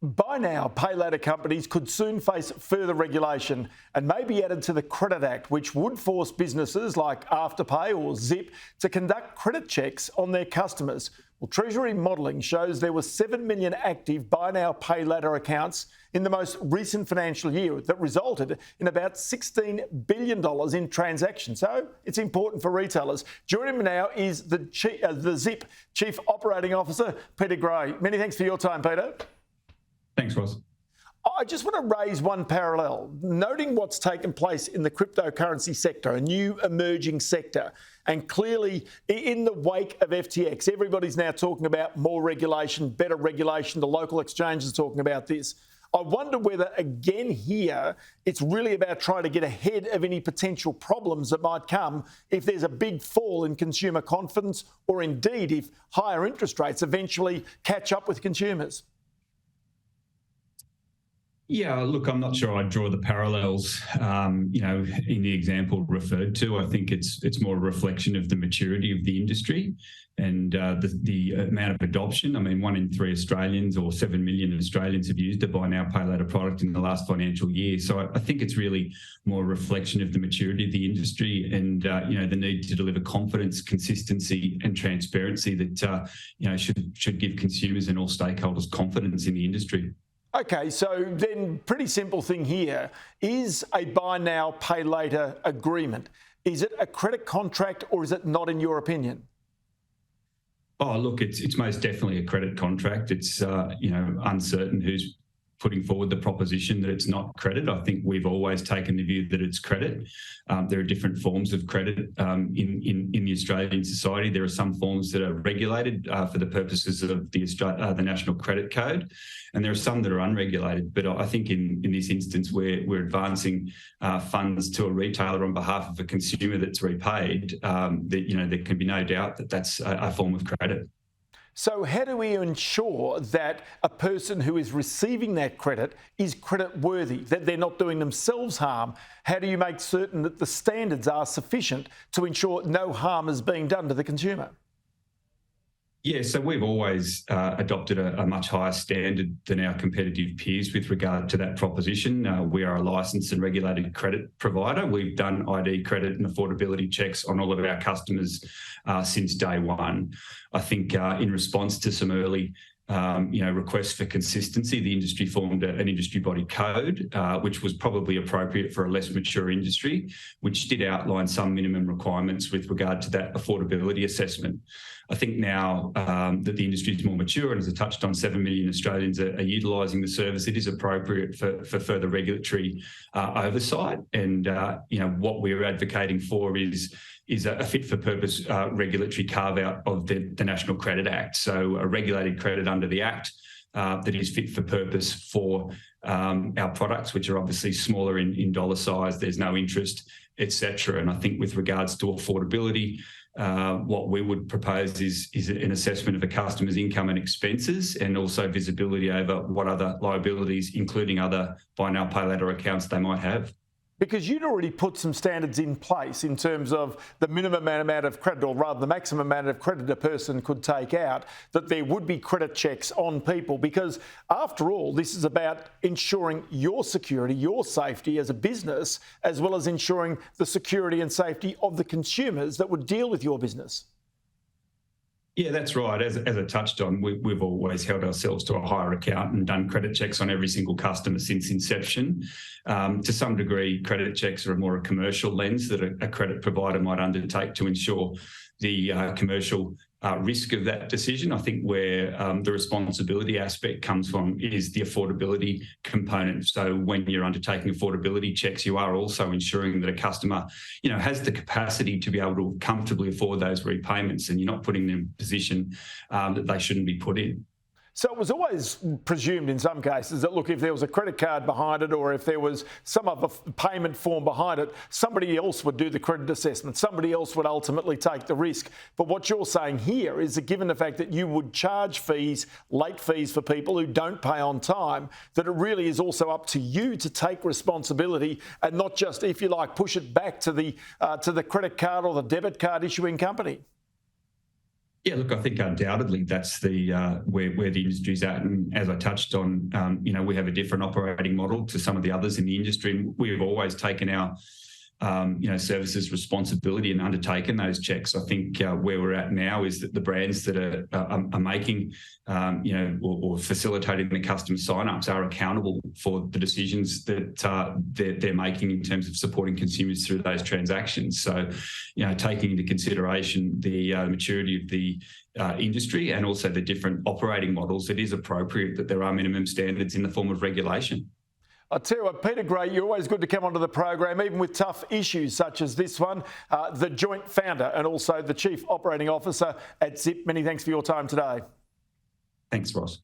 Buy now, pay later companies could soon face further regulation and may be added to the Credit Act, which would force businesses like Afterpay or Zip to conduct credit checks on their customers. Well, Treasury modelling shows there were 7 million active buy now, pay later accounts in the most recent financial year that resulted in about $16 billion in transactions. So it's important for retailers. Joining me now is the Zip Chief Operating Officer, Peter Gray. Many thanks for your time, Peter. Thanks, Ross. I just want to raise one parallel, noting what's taken place in the cryptocurrency sector, a new emerging sector. And clearly, in the wake of FTX, everybody's now talking about more regulation, better regulation. The local exchanges are talking about this. I wonder whether, again here, it's really about trying to get ahead of any potential problems that might come if there's a big fall in consumer confidence, or indeed if higher interest rates eventually catch up with consumers. Yeah, look, I'm not sure I'd draw the parallels, in the example referred to. I think it's more a reflection of the maturity of the industry and the amount of adoption. I mean, 1 in 3 Australians or 7 million Australians have used a buy now, pay later product in the last financial year. So I think it's really more a reflection of the maturity of the industry and, the need to deliver confidence, consistency and transparency that, should give consumers and all stakeholders confidence in the industry. Okay, so then pretty simple thing here. Is a buy now, pay later agreement, is it a credit contract or is it not, in your opinion? Oh, look, it's most definitely a credit contract. It's, uncertain who's putting forward the proposition that it's not credit. I think we've always taken the view that it's credit. There are different forms of credit in the Australian society. There are some forms that are regulated for the purposes of the National Credit Code, and there are some that are unregulated. But I think in this instance, we're advancing funds to a retailer on behalf of a consumer that's repaid. There can be no doubt that that's a form of credit. So how do we ensure that a person who is receiving that credit is credit worthy, that they're not doing themselves harm? How do you make certain that the standards are sufficient to ensure no harm is being done to the consumer? Yeah, so we've always adopted a much higher standard than our competitive peers with regard to that proposition. We are a licensed and regulated credit provider. We've done ID credit and affordability checks on all of our customers since day one. I think in response to some early requests for consistency, the industry formed an industry body code, which was probably appropriate for a less mature industry, which did outline some minimum requirements with regard to that affordability assessment. I think now that the industry is more mature and, as I touched on, 7 million Australians are utilising the service, it is appropriate for further regulatory oversight. And, what we're advocating for is a fit-for-purpose regulatory carve-out of the National Credit Act. So a regulated credit under the Act that is fit for purpose for our products, which are obviously smaller in dollar size, there's no interest, etc. And I think with regards to affordability, what we would propose is an assessment of a customer's income and expenses, and also visibility over what other liabilities, including other buy now, pay later accounts they might have. Because you'd already put some standards in place in terms of the minimum amount of credit, or rather the maximum amount of credit a person could take out, that there would be credit checks on people. Because after all, this is about ensuring your security, your safety as a business, as well as ensuring the security and safety of the consumers that would deal with your business. Yeah, that's right. As I touched on, we've always held ourselves to a higher account and done credit checks on every single customer since inception. To some degree, credit checks are more a commercial lens that a credit provider might undertake to ensure the commercial risk of that decision. I think where the responsibility aspect comes from is the affordability component. So when you're undertaking affordability checks, you are also ensuring that a customer, has the capacity to be able to comfortably afford those repayments, and you're not putting them in a position that they shouldn't be put in. So it was always presumed in some cases that, look, if there was a credit card behind it, or if there was some other payment form behind it, somebody else would do the credit assessment. Somebody else would ultimately take the risk. But what you're saying here is that, given the fact that you would charge fees, late fees for people who don't pay on time, that it really is also up to you to take responsibility and not just, if you like, push it back to the credit card or the debit card issuing company. Yeah, look, I think undoubtedly that's the where the industry's at, and as I touched on, we have a different operating model to some of the others in the industry. We've always taken our services responsibility and undertaken those checks. I think where we're at now is that the brands that are making, or facilitating the customer sign-ups are accountable for the decisions that they're making in terms of supporting consumers through those transactions. So, taking into consideration the maturity of the industry and also the different operating models, it is appropriate that there are minimum standards in the form of regulation. I tell you what, Peter Gray, you're always good to come onto the program, even with tough issues such as this one. The joint founder and also the Chief Operating Officer at Zip. Many thanks for your time today. Thanks, Ross.